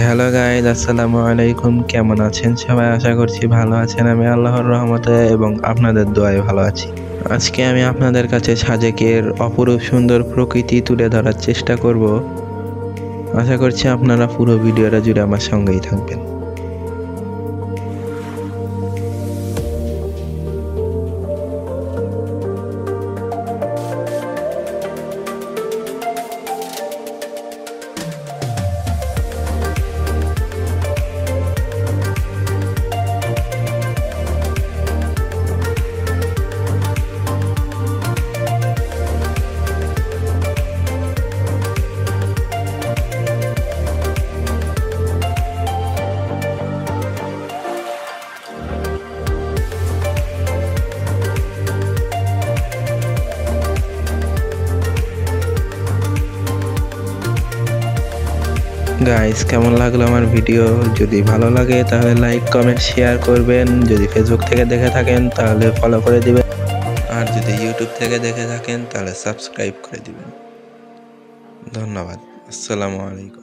Hello guys, আসসালামু আলাইকুম। কেমন আছেন সবাই? আশা করছি ভালো আছেন। আমি আল্লাহর রহমতে এবং আপনাদের দোয়ায় ভালো আছি। আজকে আমি আপনাদের কাছে সাজেকের অপরূপ সুন্দর প্রকৃতি তুলে ধরার চেষ্টা করব। আশা করছি আপনারা পুরো ভিডিওটা জুড়ে আমার সঙ্গেই থাকবেন। গাইস, কেমন লাগলো আমার ভিডিও? যদি ভালো লাগে তাহলে লাইক, কমেন্ট, শেয়ার করবেন। যদি ফেসবুক থেকে দেখে থাকেন তাহলে ফলো করে দিবেন, আর যদি ইউটিউব থেকে দেখে থাকেন তাহলে সাবস্ক্রাইব করে দিবেন। ধন্যবাদ। আসসালামু আলাইকুম।